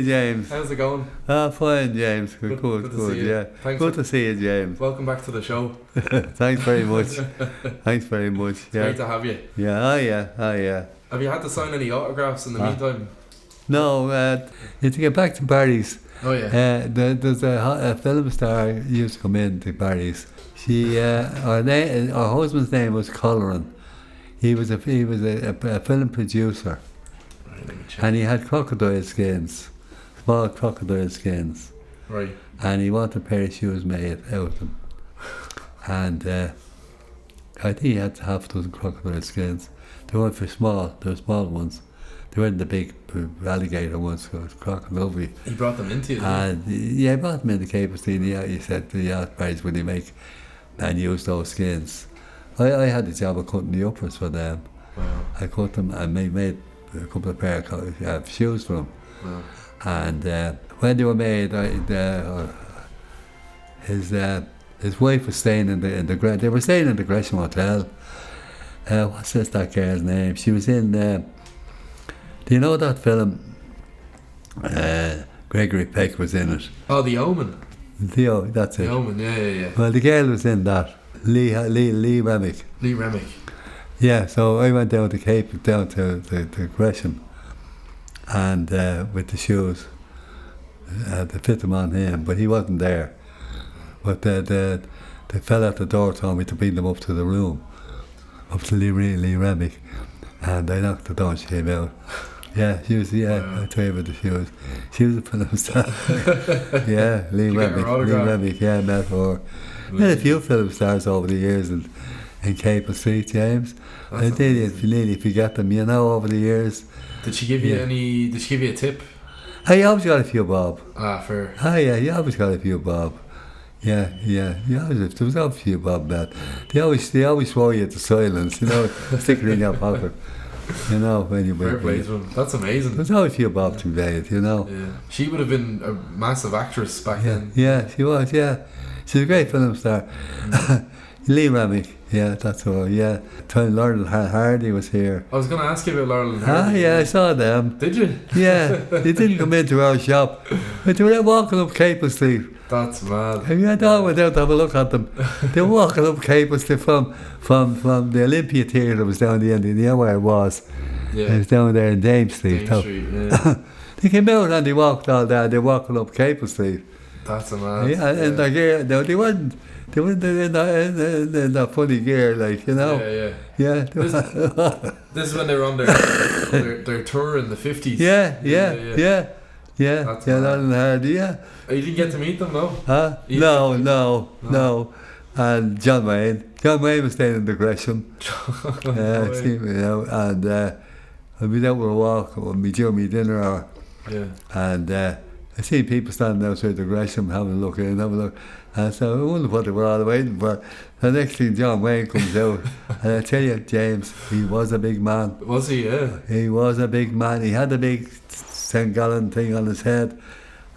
James. How's it going? Fine, James. Good, to see you. yeah. Thanks Good to see you, James. Welcome back to the show. Thanks very much. Thanks very much. It's great to have you. Yeah, yeah. Have you had to sign any autographs in the meantime? No, to get back to Barry's. Oh yeah. There's a film star used to come in to Barry's. Her husband's name was Colleran. He was a film producer. Right, let me check. And he had crocodile skins, small crocodile skins. Right. And he wanted a pair of shoes made out of them. And I think he had to have those crocodile skins. They weren't for small, they were small ones. They weren't the big alligator ones, so it was crocodile. He brought them into you, and he brought them into Cape Stein. He said to the outbreaks when he make and use those skins. I had the job of cutting the uppers for them. Wow. I cut them and made a couple of pair of shoes for them. Wow. And when they were made, his wife was staying in the they were staying in the Gresham Hotel. What's that girl's name? She was in. Do you know that film? Gregory Peck was in it. Oh, The Omen. That's it. The Omen, yeah. Well, the girl was in that. Lee Remick. Lee Remick. Yeah, so I went down to Cape, down to Gresham, and with the shoes, to fit them on him, but he wasn't there. But the fella at the door told me to bring them up to the room, up to Lee Remick, and I knocked the door and she came out. Yeah, she was, Wow. I told her the shoes. She was a film star. Yeah, Lee Remick, yeah, met her. Met a few film stars over the years in Capel Street, James. I did nearly forget them, over the years. Did she give you Did she give you a tip? I always got a few bob. Ah, fair. Yeah, you always got a few bob. Yeah. There was always a few bob, man. They always swore you to silence, stick it in your pocket. When you Fair play to them. That's amazing. There's always a few bob to be made, Yeah. She would have been a massive actress back then. Yeah, she was, yeah. She's a great film star. Lee Remick, yeah, that's her, yeah. Laurel Hardy was here. I was going to ask you about Laurel and Hardy. Yeah, I saw them. Did you? Yeah, they didn't come into our shop. But they were walking up Capel Street. That's mad. I went out to have a look at them. They were walking up Capel Street from the Olympia Theatre that was down the end. You know where it was? Yeah. It was down there in Dame Street. Dame Street, yeah. They came out and they walked all day. They were walking up Capel Street. That's a mad. Yeah, and their gear, no, they weren't in that funny gear, Yeah. Yeah. This is when they were on their tour in the 50s. Yeah. That's mad. Laurel and Hardy, yeah. Oh, you didn't get to meet them, though? Huh? No. And John Wayne was staying in the Gresham. And we went for a walk when we do my dinner hour. Yeah. And I see people standing outside the Gresham having a look. And so I wonder what they were all waiting for. The next thing, John Wayne comes out. And I tell you, James, he was a big man. Was he, yeah? He was a big man. He had a big 10-gallon thing on his head.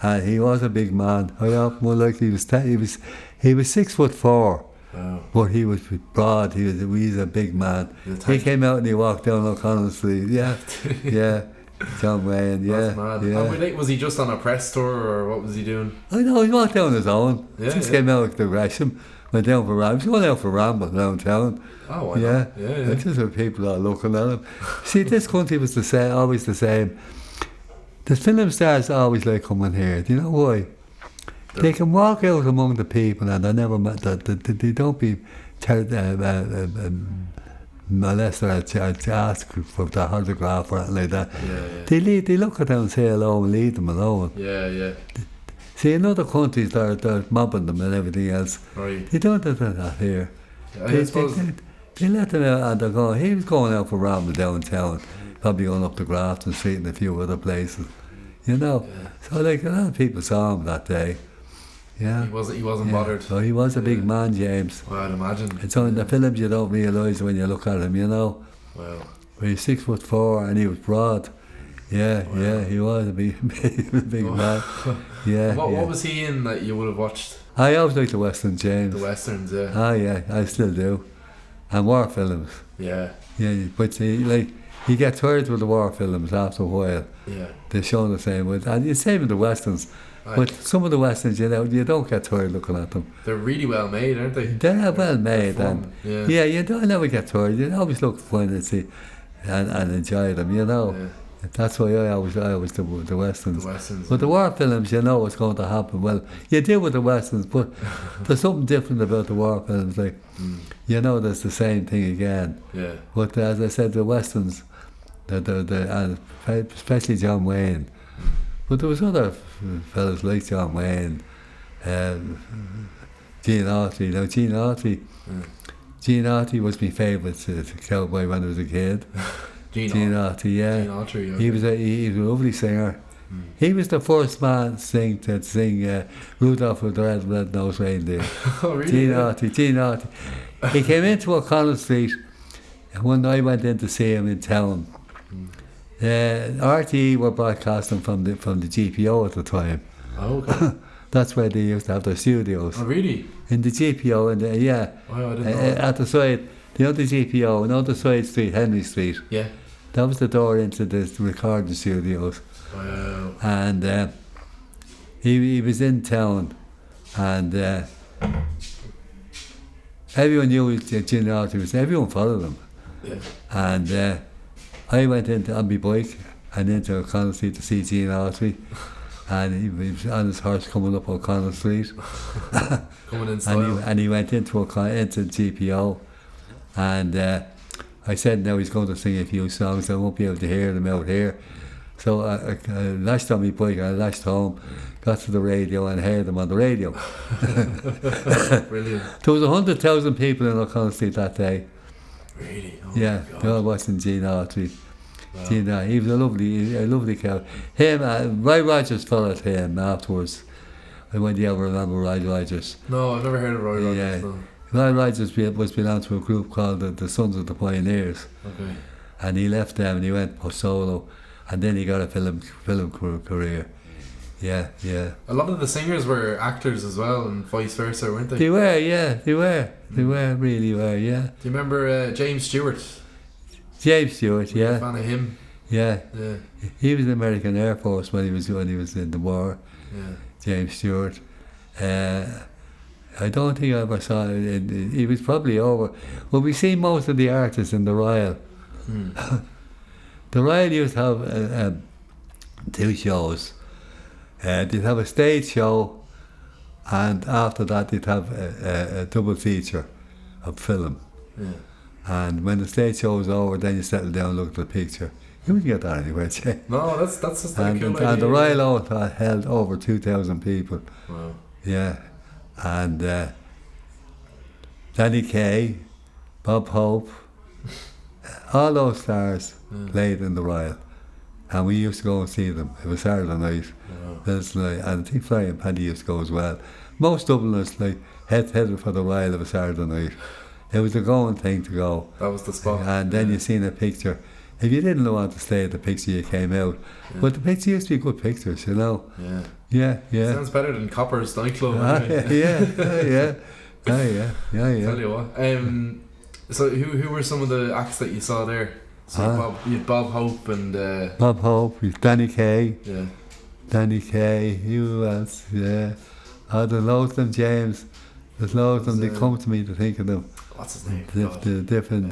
And he was a big man. I often more like he was 6'4". Wow. But he was broad. He's a big man. He came out and he walked down O'Connell Street. Yeah. John Wayne, That's mad. yeah. Was he just on a press tour or what was he doing? I know, he walked down on his own. Yeah, Came out to Gresham, went down for rambles. He went out for rambles around town. Oh, why not? Yeah. It's just where people are looking at him. See, this country was always the same. The film stars always like coming here. Do you know why? They can walk out among the people and they don't be molested to ask for the autograph or anything like that. Yeah. They look at them and say hello and leave them alone. Yeah. See, in other countries they're mobbing them and everything else. Right. They don't do that here. I suppose. They let them out and they're going. He was going out for ramble downtown, probably going up the Grafton Street and a few other places. Yeah. So like a lot of people saw him that day. Yeah. He wasn't bothered. So he was a big man, James. Well, I'd imagine. It's on the films you don't realise when you look at him, Well. But he's 6'4" and he was broad. Yeah, he was a big man. Yeah. What was he in that you would have watched? I always liked the Western, James. The Westerns, yeah. Yeah, I still do. And war films. Yeah. Yeah, but see, You get tired with the war films after a while. Yeah. They show the same way. And the same with the westerns. Aye. But some of the westerns, you don't get tired looking at them. They're really well made, aren't they? They're well made, They're and fun, yeah. you don't never get tired. You always look fun and see and enjoy them. Yeah. That's why I always the westerns. The westerns. But the war films, you know what's going to happen. Well, you do with the westerns, but there's something different about the war films. Like there's the same thing again. Yeah. But as I said, the westerns, and especially John Wayne. But there was other fellas like John Wayne, Gene Autry. Now Gene Autry was my favourite cowboy when I was a kid. Gene Autry, yeah. Gene Autry, okay. He was a lovely singer. He was the first man to sing Rudolph with the Red-Nosed Reindeer. Oh, really? Gene Autry. He came into O'Connell Street, and one night I went in to see him in town. RTE were broadcasting from the GPO at the time. Oh, okay. That's where they used to have their studios. Oh, really? In the GPO, Wow, I didn't know. at the side, the other GPO, and other side street, Henry Street. Yeah. That was the door into the recording studios. Wow. And he was in town, and everyone knew Gene Autry. Everyone followed him. Yeah. And I went on my bike and into O'Connell Street to see Gene Autry. And he was on his horse coming up O'Connell Street. Coming in style. and he went into GPO. And I said, now he's going to sing a few songs. I won't be able to hear them out here. So I lashed on my bike, I lashed home, got to the radio and heard them on the radio. Brilliant. There was 100,000 people in O'Connell Street that day. Really? Oh, Yeah, my God. they all watching Gene Autry. Wow. He was a lovely cow. Him, Roy Rogers followed him afterwards. I wonder you ever remember Roy Rogers. No, I've never heard of Roy Rogers. Yeah. No. Roy Rogers was belonged to a group called the Sons of the Pioneers. Okay. And he left them and he went solo. And then he got a film career. Yeah. A lot of the singers were actors as well, and vice versa, weren't they? They were, yeah. They really were, yeah. Do you remember James Stewart? James Stewart, Were you a yeah. fan of him? Yeah. Yeah. He was in the American Air Force when he was in the war. Yeah. James Stewart. I don't think I ever saw it. He was probably over. Well, we see most of the artists in the Royal. The Royal used to have two shows. They'd have a stage show, and after that they'd have a double feature of film. Yeah. And when the stage show was over, then you settle down and look at the picture. You wouldn't get that anywhere, Jay. No, that's just a And, cool and idea. the Royal Oath held over 2,000 people. Wow. Yeah. And Danny Kaye, Bob Hope, all those stars played in the Royal. And we used to go and see them. It was Saturday night. Wow. Thursday night. And I think Florian Paddy used to go as well. Most Dubliners headed for the Royal of a Saturday night. It was a going thing to go. That was the spot. And then you seen a picture. If you didn't want to stay at the picture, you came out. Yeah. But the picture used to be good pictures, you know. Yeah. Yeah. Sounds better than Copper's nightclub. Yeah. Tell you what. So who were some of the acts that you saw there? So you had Bob Hope and Bob Hope, Danny Kaye. yeah. Danny Kaye, who else? Yeah. There's loads of them, James. There's loads of them. They come to me to think of them. What's his name? The different.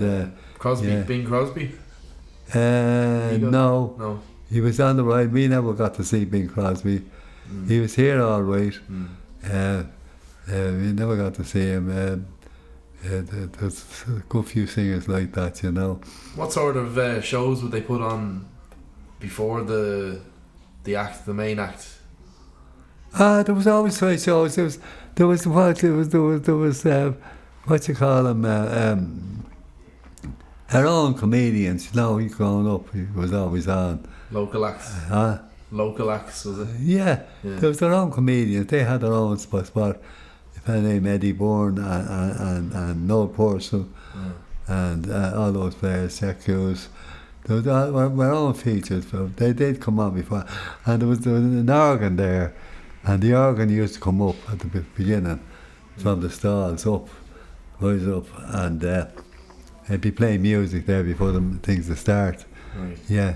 Crosby, yeah. Bing Crosby. No. He was on the ride. We never got to see Bing Crosby. He was here all right. We never got to see him. There's a good few singers like that, you know. What sort of shows would they put on before the main act? There was always side shows. There was what you call them? Our own comedians. You know, he growing up, he was always on. Local acts. Local acts, was it? Yeah. There was their own comedians. They had their own spot. A fellow named Eddie Bourne and Noel Purcell and all those players, Jack Hughes. There was our own features. They did come on before. And there was an organ there. And the organ used to come up at the beginning from the stalls rise up. And they'd be playing music there before the things to start. Right. Yeah.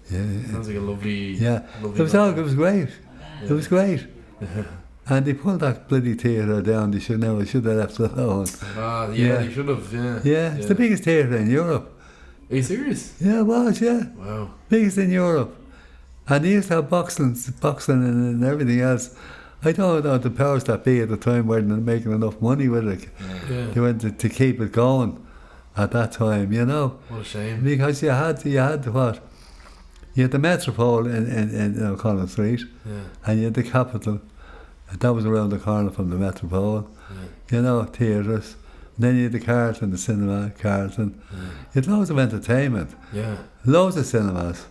Sounds like a lovely. Yeah. Lovely It was great. Yeah. It was great. And they pulled that bloody theatre down. They should have left it alone. They should have. Yeah. Yeah, it's the biggest theatre in Europe. Are you serious? Yeah, it was. Yeah, Wow. biggest in Europe. And they used to have boxing and everything else. I don't know the powers that be at the time weren't making enough money with it. Yeah. They went to keep it going at that time, you know. What a shame. Because you had what? You had the Metropole in O'Connell Street, and you had the Capitol. And that was around the corner from the Metropole. You know, theatres. Then you had the Carlton, the cinema, Carlton. You had loads of entertainment. Yeah. Loads of cinemas.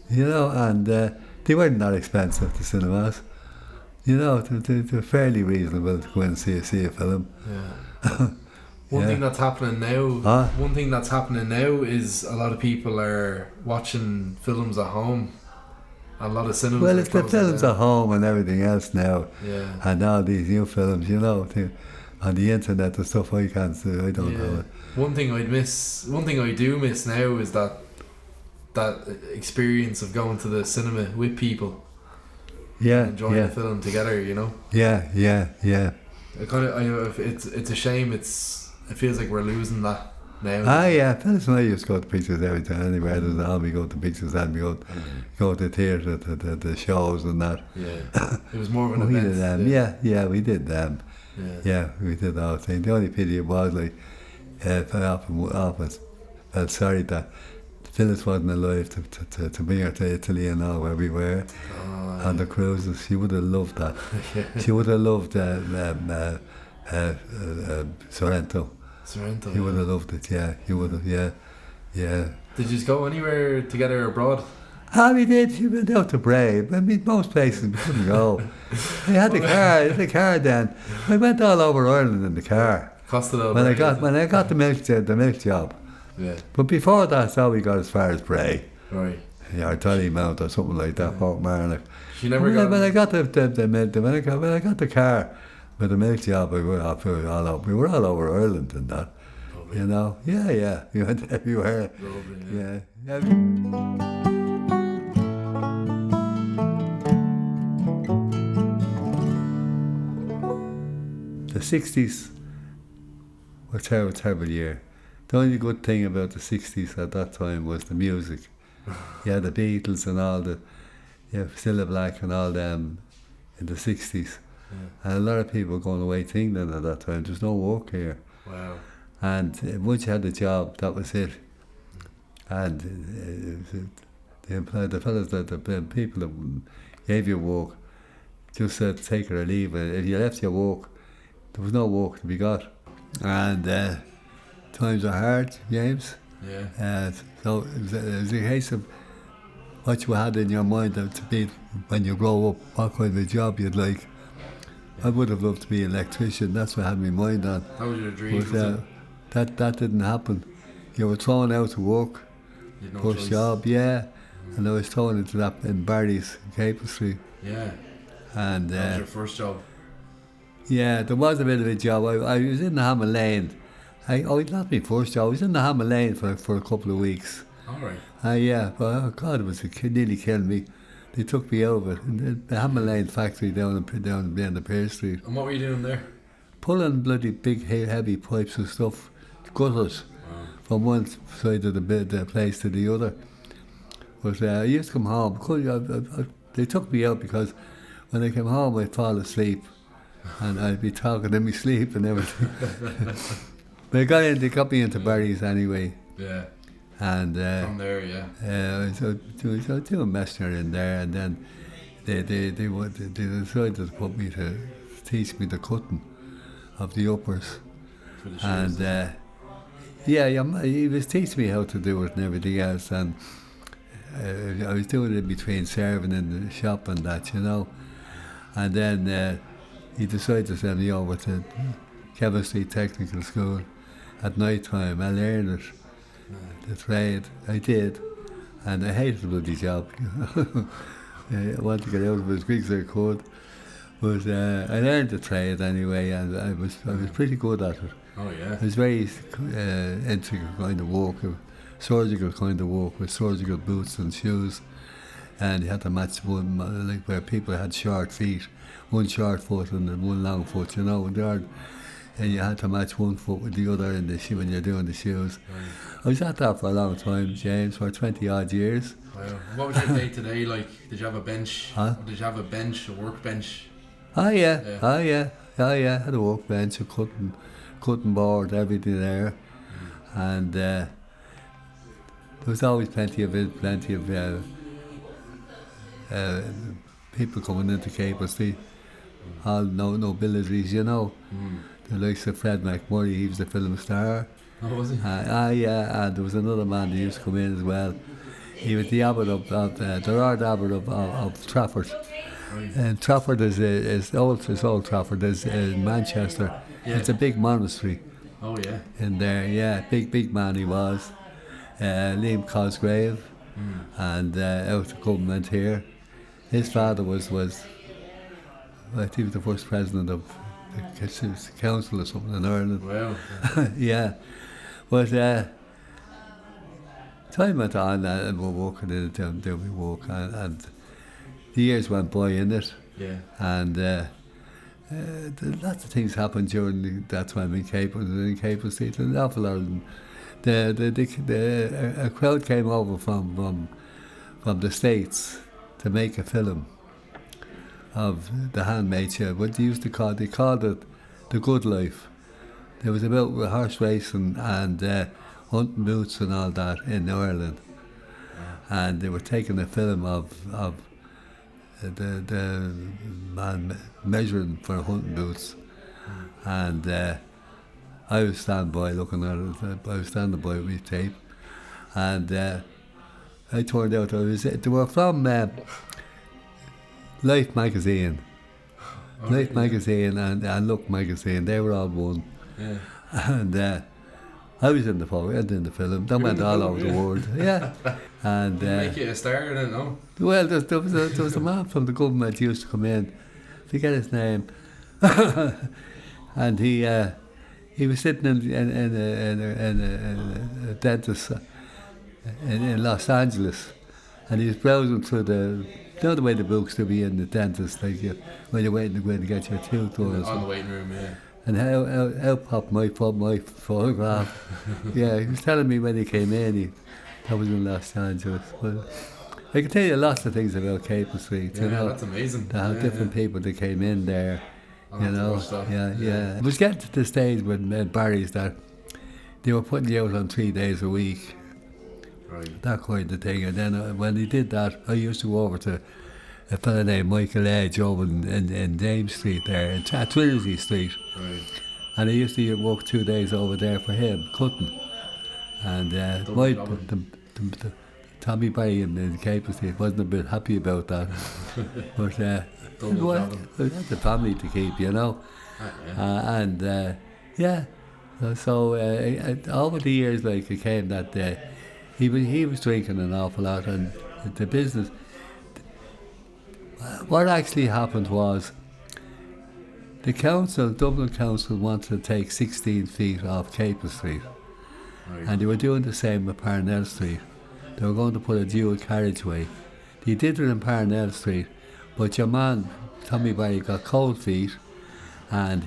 You know, and they weren't that expensive, the cinemas. You know, they're fairly reasonable to go and see a film. Yeah. One thing that's happening now. One thing that's happening now is a lot of people are watching films at home. A lot of cinemas. Well, it's the films at home and everything else now. Yeah. And all these new films, you know, on the internet and stuff. I can't see. I don't know it. One thing I do miss now is that experience of going to the cinema with people. Yeah, enjoying the film together, you know. Yeah. It's a shame. It feels like we're losing that now. Yeah. Fellas and I used to go to pictures every time. Anywhere there's a hobby, go to pictures, and we go to the theatre, the shows and that. Yeah. It was more of an we event. did them. Yeah, we did them. Yeah, we did the whole thing. The only pity it was like, I often felt sorry that Phyllis wasn't alive to bring her to Italy and all where we were on the cruises. She would have loved that. She would have loved Sorrento. He would have loved it. Yeah, he would have. Yeah. Did you go anywhere together abroad? We did. She went out to Bray. I mean, most places we couldn't go. I had the car then. I went all over Ireland in the car. Costed all when I got the milk job. Yeah. But before that, so we got as far as Bray. Right. Yeah, or Tullymount or something like that. Port Marnock. She never got. When I got the car with the milk job, we were all over Ireland and that. Lovely. You know. Yeah. We went everywhere. Lovely, yeah. The 60s were a terrible year. The only good thing about the 60s at that time was the music. Yeah, the Beatles and all Cilla Black and all them in the 60s. Yeah. And a lot of people were going away to England at that time. There's no work here. Wow. And once you had a job, that was it. And the fellas, the people that gave you work just said take it or leave it. If you left your work, there was no work to be got. And times are hard, James. Yeah. So it was a case of what you had in your mind to be when you grow up, what kind of job you'd like. Yeah. I would have loved to be an electrician. That's what I had my mind on. That was your dream. But that didn't happen. You were thrown out to work. First job, yeah. And I was thrown into that in Barry's, Capel Street. Yeah. And that was your first job. Yeah, there was a bit of a job. I was in the Hammer Lane. Not my first job. I was in the Hammer Lane for a couple of weeks. All right. Yeah, but God, it nearly killed me. They took me over the Hammer Lane factory down the Pear Street. And what were you doing there? Pulling bloody big heavy pipes and stuff, gutters, from one side of the place to the other. But I used to come home. They took me out because when I came home I'd fall asleep and I'd be talking in my sleep and everything. But they got me into Barry's anyway. Yeah. And from there, yeah. So doing messenger in there, and then they decided to put me to teach me the cutting of the uppers. For the shoes. And he was teaching me how to do it and everything else, and I was doing it between serving in the shop and that, you know. And then he decided to send me over to Chemistry Technical School at night time. I learned it, the trade. I did, and I hated the bloody job. I wanted to get out of it as quick as I could. But I learned the trade anyway, and I was pretty good at it. Oh yeah. I was very into kind of work, surgical kind of work with surgical boots and shoes, and you had to match one, like where people had short feet, one short foot and then one long foot, you know, and you had to match one foot with the other in the shoe when you're doing the shoes. I was at that for a long time, James, for 20 odd years. Wow. What was your day today like? Did you have a bench? Huh? Did you have a bench, a workbench? Oh yeah. Had a workbench, a cutting board, everything there, and there was always plenty of people coming into Capel Street, all nobilities, you know. The likes of Fred McMurray, he was a film star. Oh, was he? And there was another man that used to come in as well. He was the abbot of the Lord Abbot of Trafford. Right. And Trafford is old Trafford is in Manchester. Yeah. It's a big monastery. Oh yeah. In there, yeah, big man he was. Liam Cosgrave, and out of government here. His father was I think he was the first president of the council or something in Ireland. Wow. Yeah, but time went on and we're working in it, doing we work, and the years went by in it. Yeah. And lots of things happened during that time in Capel Street. An awful lot of them. A crowd came over from the States to make a film of the handmade show. What they called it The Good Life. It was about horse racing and hunting boots and all that in Ireland. And they were taking a film of the man measuring for hunting boots, and I was standing by looking at it. I was standing by with tape, and I turned out they were from Life magazine, magazine and Look magazine. They were all one, and I was in the film. That went all over the world. Yeah, and make you a star, I don't know. Well, there was a man from the government who used to come in. Forget his name, and he was sitting in a dentist in Los Angeles, and he was browsing through the way the books to be in the dentist, like when you're waiting to go in to get your tooth done. On the waiting room, yeah. And how popped my photograph. Yeah, he was telling me when he came in, that was in Los Angeles. But I can tell you lots of things about Capel Street. Yeah, you know, that's amazing. They had different people that came in there. You know, yeah. It was getting to the stage with Barry's that they were putting you out on 3 days a week. Right. That kind of thing. And then when he did that, I used to go over to a fella named Micheál Edge over in James Street there, in Trinity Street. Right. And I used to work 2 days over there for him, cutting. And Tommy Barry in Capel Street wasn't a bit happy about that. But that's a family to keep, you know. So over the years, like, it came that he was drinking an awful lot, and the business. What actually happened was the Dublin Council wanted to take 16 feet off Capel Street, and they were doing the same with Parnell Street. They were going to put a dual carriageway. They did it in Parnell Street, but your man Tommy Barry got cold feet, and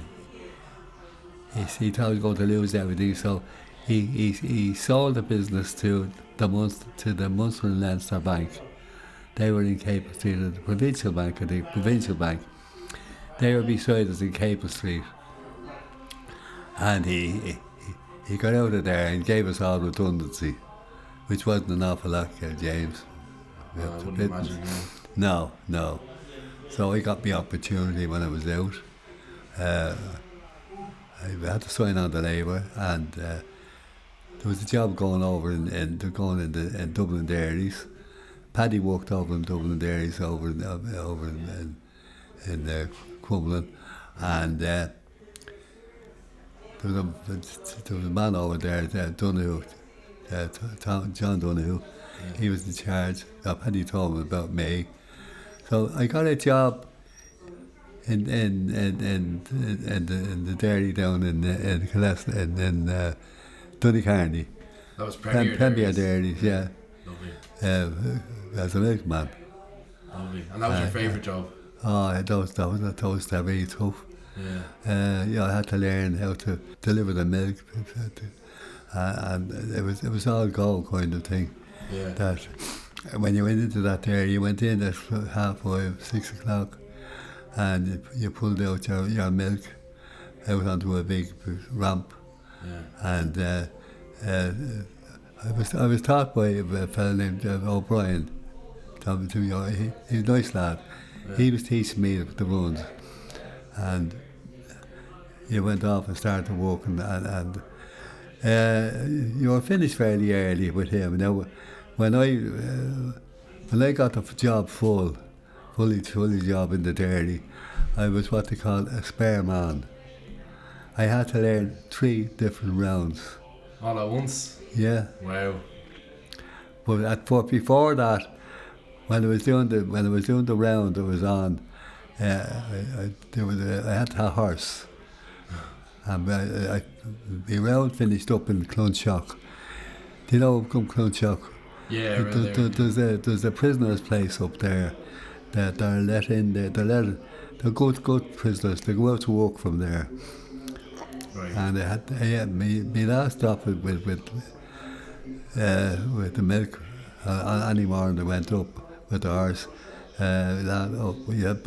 he thought he was going to lose everything, so he sold the business to the Munster and Leinster Bank. They were in Capel Street at the Provincial Bank, They were beside us in Capel Street. And he got out of there and gave us all redundancy, which wasn't an awful lot, James. I wouldn't imagine. No. So I got my opportunity when I was out. I had to sign on to Labour, and there was a job going over in Dublin Dairies. Paddy worked over in Dublin Dairies over in Crumlin, and there was a man over there, Donoghue, John Donoghue. Yeah. He was in charge. Paddy told him about me, so I got a job in the dairy down in Donecarney, That was Premier Premier Dairies. Dairies, yeah. Lovely. As a milkman. Lovely. And that was your favourite job? Oh, those were really tough. Yeah. I had to learn how to deliver the milk, and it was all go kind of thing. Yeah. That when you went into that dairy, you went in at 5:30, 6 o'clock, and you pulled out your milk out onto a big ramp. Yeah. And I was taught by a fellow named O'Brien. He's a nice lad. Yeah. He was teaching me the runs, and you went off and started working, and you were finished fairly early with him. Now, when I got the job fully job in the dairy, I was what they call a spare man. I had to learn 3 different rounds. All at once? Yeah. Wow. But before that, when I was doing the round I was on, I had a horse, and the round finished up in Clonshock. Do you know Clonshock? Yeah, there's a prisoner's place up there that they're let in there. They're good prisoners. They go out to work from there. Right. And me last stop with the milk any morning I went up with the horse. We had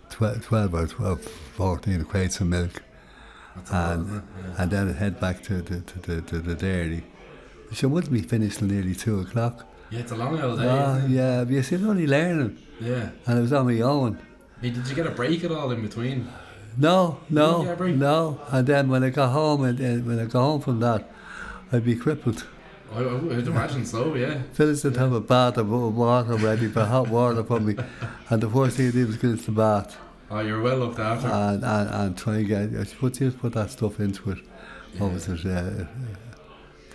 12 or 14 crates of milk, and then I'd head back to the dairy. Which I wouldn't be finished till nearly 2 o'clock. Yeah, it's a long old day. Yeah, but you see, I'm only learning. Yeah. And I was on my own. Hey, did you get a break at all in between? No. And then when I got home from that, I'd be crippled. I would imagine so, yeah. Phyllis would have a bath of water ready for hot water for me, and the first thing I did was get into the bath. Oh, you're well looked after. And try and get, put that stuff into it. What was it?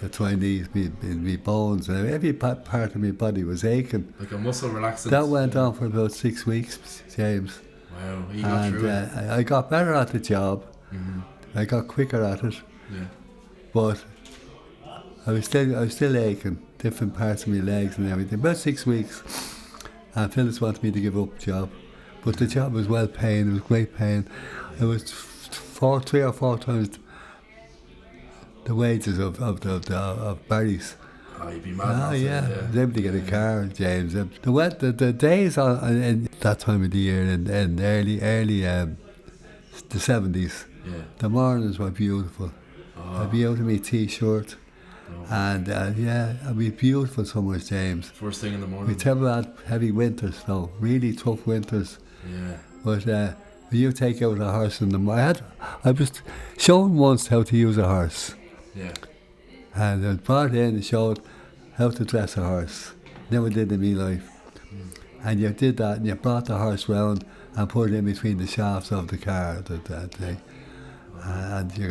The Chinese, me bones, and every part of my body was aching. Like a muscle relaxant. That went on for about 6 weeks, James. Wow, you got through it. I got better at the job. Mm-hmm. I got quicker at it. Yeah. But I was still aching, different parts of my legs and everything. About 6 weeks, and Phyllis wanted me to give up the job. But the job was well paying, it was great pain. It was 3 or 4 times the wages of Barry's. Oh, you'd be mad. Yeah. I was able to get a car, James. The days in that time of the year, in early the 70s, the mornings were beautiful. Oh. I'd be out in my t-shirt. And it'd be beautiful summers, James. First thing in the morning. We never had heavy winters, though. Really tough winters. Yeah. But when you take out a horse in the morning, I was shown once how to use a horse. Yeah. And I was brought in and showed how to dress a horse. Never did in my life. And you did that, and you brought the horse round and put it in between the shafts of the car, that thing. And you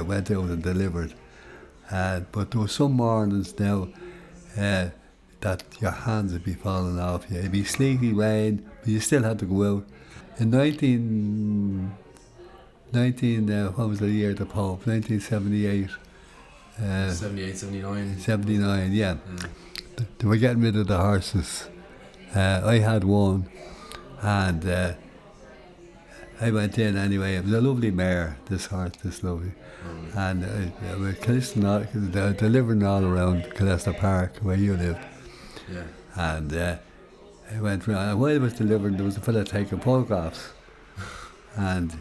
went out and delivered. But there were some mornings now that your hands would be falling off you. It'd be sleety rain, but you still had to go out. In what was the year of the Pope? 1978. 78, 79. 79, yeah. They were getting rid of the horses. I had one, and I went in anyway. It was a lovely mare, this horse, this lovely. And we're delivering all around Calesta Park, where you lived. Yeah. And I went round, and while I was delivering, there was a fella taking photographs. And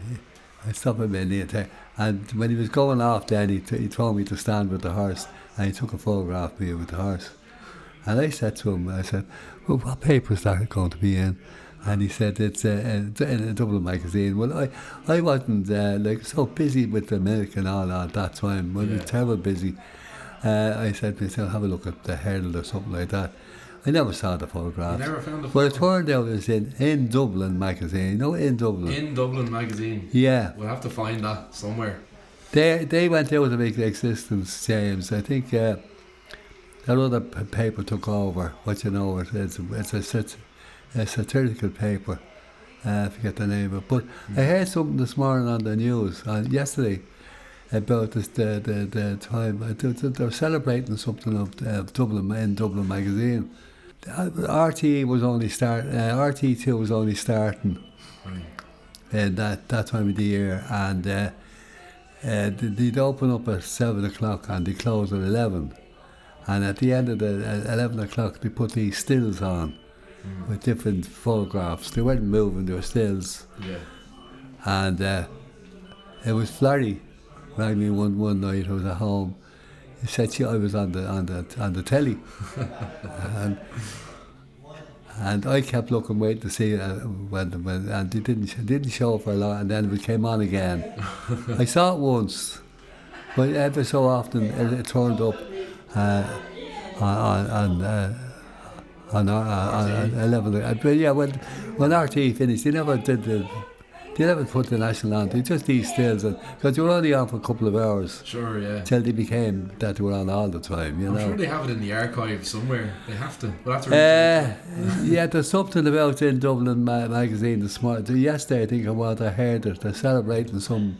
I stopped him in there. And when he was going off then, he told me to stand with the horse, and he took a photograph of me with the horse. And I said to him, well, what paper is that going to be in? And he said, it's in a Dublin magazine. Well, I wasn't so busy with the milk and all at that time. I was terrible busy. I said to myself, have a look at the Herald or something like that. I never saw the photograph. You never found the photograph? Well, it turned out it was in Dublin magazine. You know, in Dublin. In Dublin magazine? Yeah. We'll have to find that somewhere. They went out of existence, James. I think that other paper took over. What you know, it's a satirical paper. I forget the name of it. But I heard something this morning on the news, yesterday. about this, the time. They're celebrating something of Dublin, in Dublin magazine. RTE was only RTE2 was only starting in that time of the year, and they'd open up at 7 o'clock and they close at 11. And at the end of the 11 o'clock, they put these stills on with different photographs. They weren't moving; they were stills. Yeah. And it was Florrie rang me one night. I was at home. He said I was on the telly, and I kept looking, waiting to see when and they didn't show for a lot, and then it came on again. I saw when but ever so often it turned up on 11. But yeah, when RTE finished, they never put the national anthem. Just these stills, because they were only on for a couple of hours. Sure, yeah. Till they became that they were on all the time. You know. I'm sure they have it in the archive somewhere. They have to. But yeah, there's something about in Dublin magazine this morning. Yesterday, I think I heard it. They're celebrating some.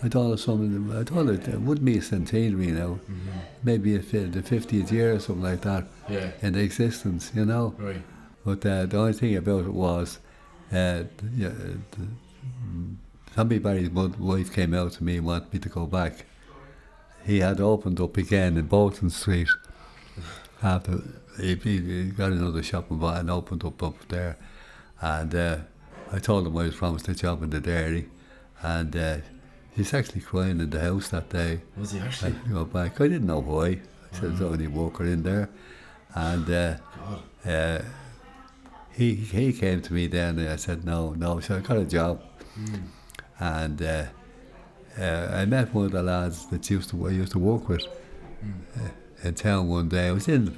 I don't know. It would be a centenary now. Mm-hmm. Maybe the 50th year or something like that. Yeah. In existence, you know. Right. But the only thing about it was, Tommy Barry's wife came out to me and wanted me to go back. He had opened up again in Bolton Street. After he got another shop and opened up there. And I told him I was promised a job in the dairy. And he's actually crying in the house that day. Was he actually? I go back. I didn't know why. I said there's only a worker in there. And he came to me then and I said no. So I got a job. And I met one of the lads that I used to work with in town one day. I was in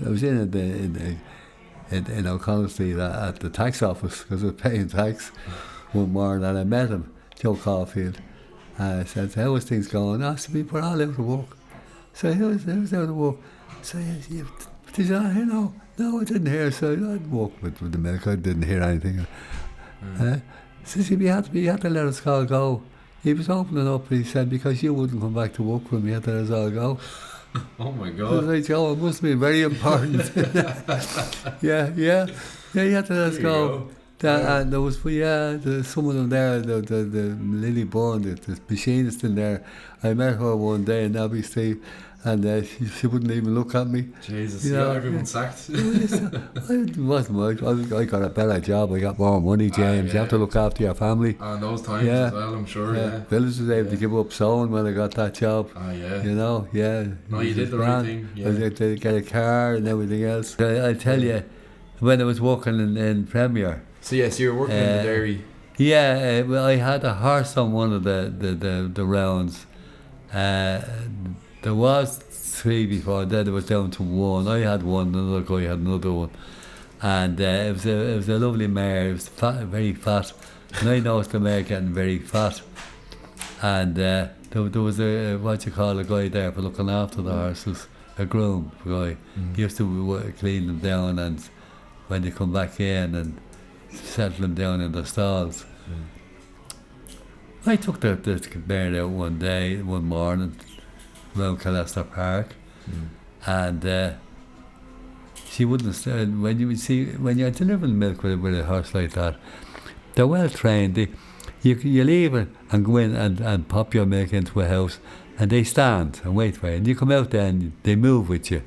O'Connell Street at the tax office because I was paying tax one morning, and I met him, Joe Caulfield. And I said, "How was things going?" I said, "We were all out of work." So he was out of work. So did you not hear? No, I didn't hear. So I'd walk with the milk. I didn't hear anything. So we had to let us all go. He was opening up, he said, because you wouldn't come back to work with me, he had to let us all go. Oh my God. I was like, Joe, it must be very important. yeah, he had to let us go. And there was, some of them there, the Lily Bourne, the machinist in there. I met her one day in Abbey Street, and she wouldn't even look at me. Jesus, you got everyone sacked. I got a better job, I got more money, James. You have to look after your family. And those times as well, I'm sure, Phyllis was able to give up sewing when I got that job. You know, No, you did the right thing. I had to get a car and everything else. I tell you, when I was working in Premier. So you were working in the dairy. Yeah, well, I had a horse on one of the rounds. There was 3 before, then it was down to 1. I had one, another guy had another one. And it was a lovely mare. It was fat, very fat. And I noticed the mare getting very fat. And there was a guy there for looking after the horses, a groom guy. He used to clean them down, and when they come back in and settle them down in the stalls. I took the mare out one morning, around Calester Park, and she wouldn't stand. When you're delivering milk with a horse like that, they're well trained. You leave it and go in and pop your milk into a house, and they stand and wait for you. And you come out there and they move with you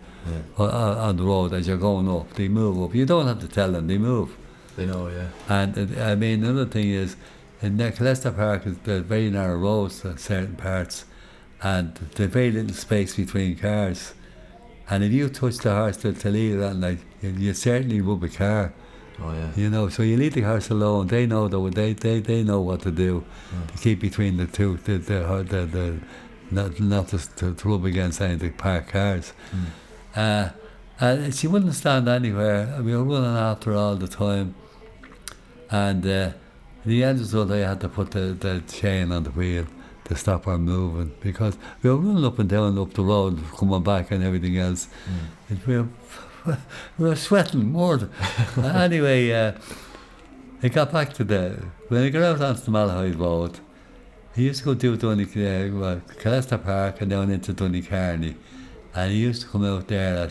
on the road as you're going up. They move up. You don't have to tell them, they move. They know, And I mean, another thing is, in Calester Park, there's very narrow roads at certain parts, and there's very little space between cars. And if you touch the horse to lead that night, you certainly rub a car. Oh yeah. You know, so you leave the horse alone. They know they know what to do to keep between the two, not to rub against any of the parked cars. And she wouldn't stand anywhere. We were running after her all the time. And the end result, I had to put the chain on the wheel to stop her moving, because we were running up and down up the road, coming back and everything else. We were sweating more. Anyway, I got back to when I got out onto the Malahide Road, He used to go do Callista Park and down into Donecarney. And he used to come out there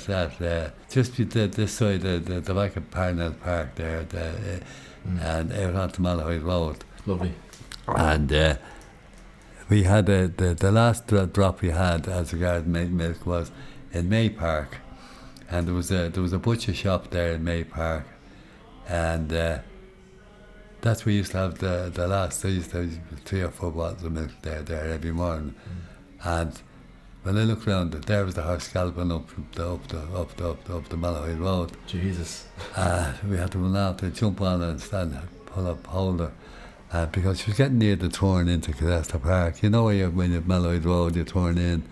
just this side, the back of Parnell Park there, and out onto Malahide Road. Lovely. And we had the last drop we had as regards milk was in May Park, and there was a butcher shop there in May Park, and that's where we used to have the last. I used to have 3 or 4 bottles of milk there every morning, and when I looked around, there was the horse galloping up the Malahide Road. Jesus. We had to run out to jump on her and stand, pull up, hold her. Because she was getting near the turn into Callista Park. You know when you're Malahide Road, you turn in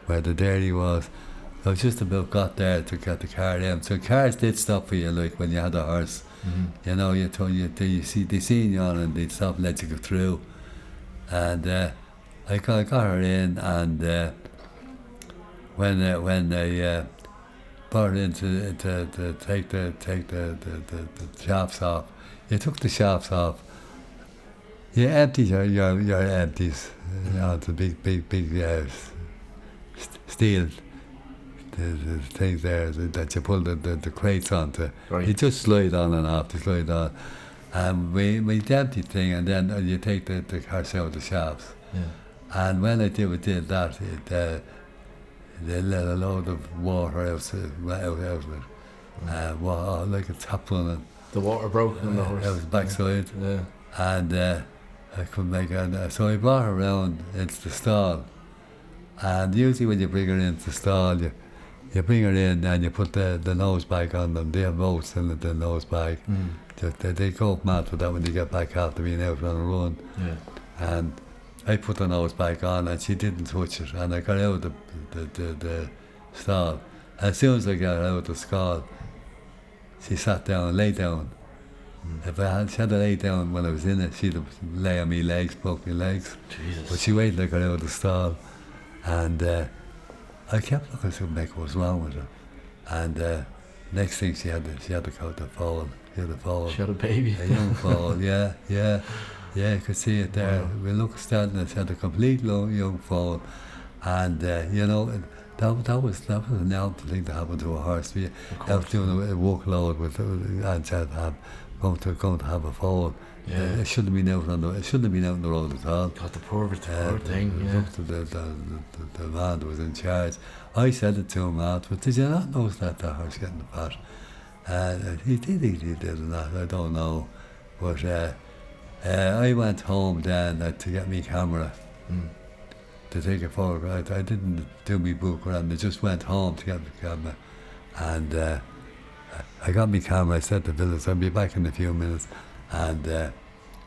where the dairy was. I was just about got there to get the car in. So cars did stop for you, like when you had a horse. You know, they seen you on and they'd stop and let you go through. And I got her in, and when they brought her in to take the shafts off, you took the shafts off. You emptied your empties onto big steel the things there that you pull the crates onto. Right. You just slide on and off, you slide on. And we empty thing, and then you take the horse out of the shafts. Yeah. And when I did that, they let a load of water out of it. Like a tap running. The water broke on the horse. Out his backside. Yeah. And I couldn't make it. So I brought her around into the stall. And usually when you bring her into the stall, you bring her in and you put the nose bag on them. They have oats in the nose bag. They go up mad with that when they get back after being out on a run. Yeah. And I put the nose bag on and she didn't touch it. And I got out of the stall. As soon as I got her out of the stall, she sat down and lay down. If she had to lay down when I was in it, she'd have lay on me legs, broke me legs. Jesus. But she waited till I got out of the stall. And I kept looking to make what was wrong with her. And next thing she had to go to foal. She had a foal. She had a baby. A young foal, yeah, you could see it there. Wow. We looked standing, she had a complete young foal. And you know, that was an awful thing to happen to a horse. We have doing a workload with and said going to have a foal. Yeah. It shouldn't have been out on the road at all. God, the poor thing. Yeah. Looked at the man that was in charge. I said it to him afterwards. Did you not notice that the horse getting fat? He did or not, I don't know. But I went home then to get me camera to take a photograph. I didn't do me book around. I just went home to get my camera, and I got my camera. I said to Phyllis, I'll be back in a few minutes. And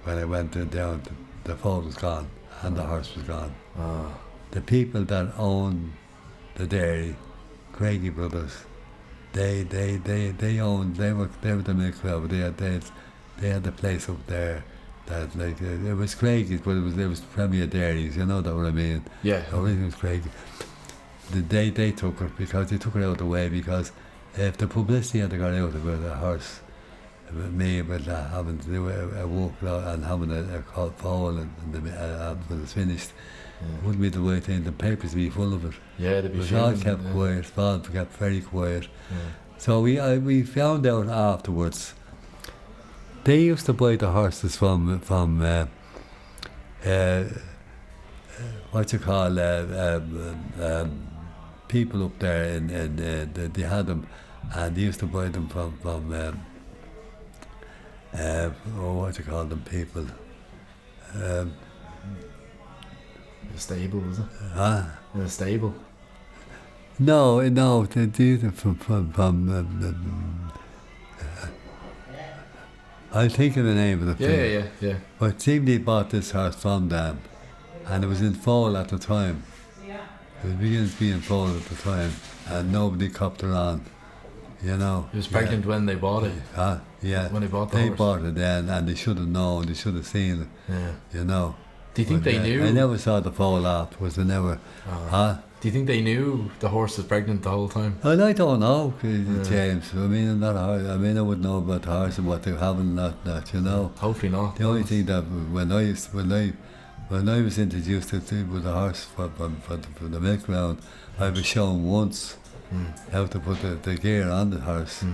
when I went down, the foal was gone and the horse was gone. The people that own the dairy, Craigie Brothers, they owned. They were the milk club. They had the place up there. That like it was Craigie's, but it was Premier Dairies. You know that what I mean? Yeah. Everything was Craigie. They took it because they took it out of the way, because if the publicity had got out about a horse, about me, about having to do a workload and having a foal and when it's finished, it wouldn't be the way thing. The papers would be full of it. Yeah, they'd be. It was all kept quiet. All kept very quiet. Yeah. So we found out afterwards. They used to buy the horses from people up there, and they had them, and they used to buy them from people. A stable, was it? In a stable. No, they did it from I'll think of the name of the thing. Yeah. But somebody bought this horse from them, and it was in foal at the time. It was beginning to be in foal at the time, and nobody copped her on, you know. It was pregnant when they bought it. Yeah. When they bought the horse. They bought it then, and they should have known, they should have seen it, you know. Do you think they knew? I never saw the foal afterwards, I never. Do you think they knew the horse was pregnant the whole time? Well, I don't know, James. I mean, I'm not a horse. I mean, I wouldn't know about the horse and what they have and not, you know. Hopefully not. The only thing that when when I was introduced to with the horse for the milk round, I was shown once how to put the gear on the horse,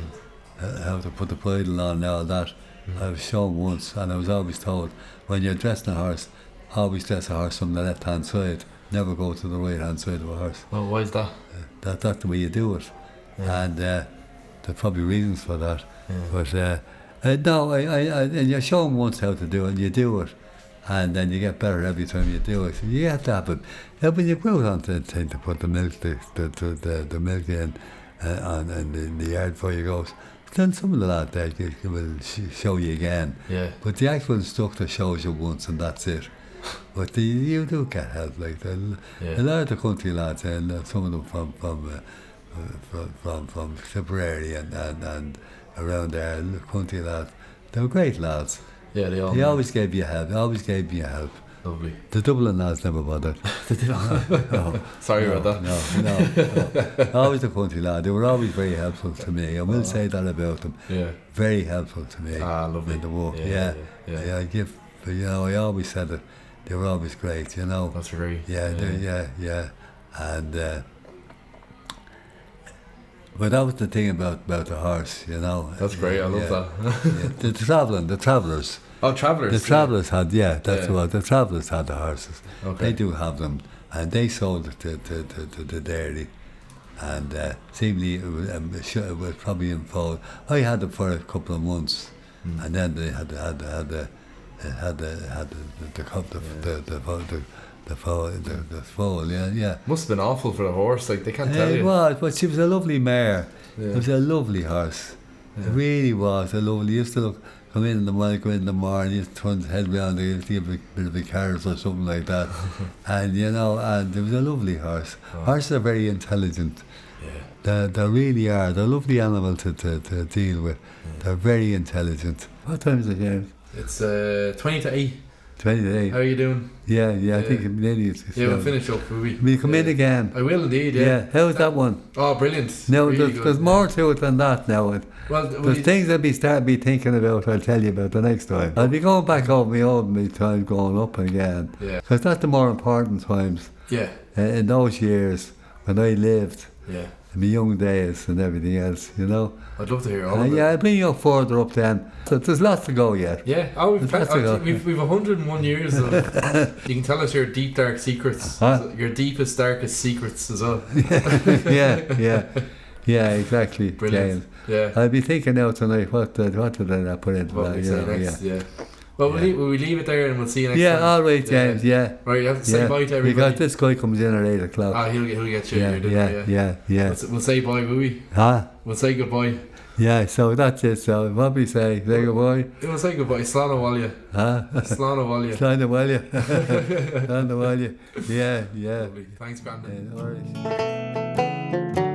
how to put the bridle on and all that. I was shown once, and I was always told, when you're dressing a horse, always dress a horse from the left hand side, never go to the right hand side of a horse. Well, why is that? That's the way you do it, and there's probably reasons for that. But no, and you're shown once how to do it, and you do it, and then you get better every time you do it. So you have to have it. When you go out onto the thing to put the milk, the milk in, in the yard before you go, then some of the lads there will show you again. Yeah. But the actual instructor shows you once, and that's it. But you do get help, like a lot of the country lads, and some of them from Tipperary and around there, the country lads, they were great lads. Yeah, they always gave you help. Lovely. The Dublin lads never bothered. No. Sorry about that. No. Always the country lad. They were always very helpful to me. I will say that about them. Yeah. Very helpful to me. Lovely. In the work. Yeah. I give. But, I always said it. They were always great. That's great. Yeah. And but that was the thing about the horse. That's great. I love that. The travellers. Oh, travellers. The travellers had, what the travellers had the horses. Okay. They do have them, and they sold it to the dairy, and seemingly it was probably in fall. I had them for a couple of months, and then they had the foal. Yeah. Must have been awful for the horse. Like, they can't tell you. It was, but she was a lovely mare. Yeah. It was a lovely horse. Yeah. It really was a lovely. Used to come in the morning, go in the morning, used to turn his head round, they used to give a bit of a carrot or something like that. And and it was a lovely horse. Horses are very intelligent. Yeah. They really are. They're a lovely animal to deal with. They're very intelligent. What time is it, James? It's 20 to 8. 20 to 8. How are you doing? Yeah, I think nearly it's... Yeah, we'll finish up, will we? Will you come in again? I will indeed, yeah. How's that one? Oh, brilliant. No, really there's more to it than that now. There's things I'll be thinking about, I'll tell you about the next time. I'll be going back over my time going up again. Yeah. Because that's the more important times. Yeah. In those years when I lived. Yeah. In my young days and everything else, I'd love to hear all of it. Yeah, I'll bring you up further up then. So there's lots to go yet. Yeah. We've 101 years of... You can tell us your deep, dark secrets. Huh? Your deepest, darkest secrets as well. Yeah, exactly. Brilliant. James. Yeah. I'll be thinking now tonight, what did I put into what that? We say next, yeah. Well, will we leave it there and we'll see you next time? Yeah, all right, James, Right, you have to say bye to everybody. You got this guy comes in at 8 o'clock. Ah, he'll get you. Yeah. We'll say bye, will we? Huh? We'll say goodbye. Yeah, so that's it. So what we say goodbye? We'll say goodbye. Slán Abhaile. Huh? Slán Abhaile. Slán Abhaile. Slán Abhaile. Yeah. Lovely. Thanks, Granda. All right.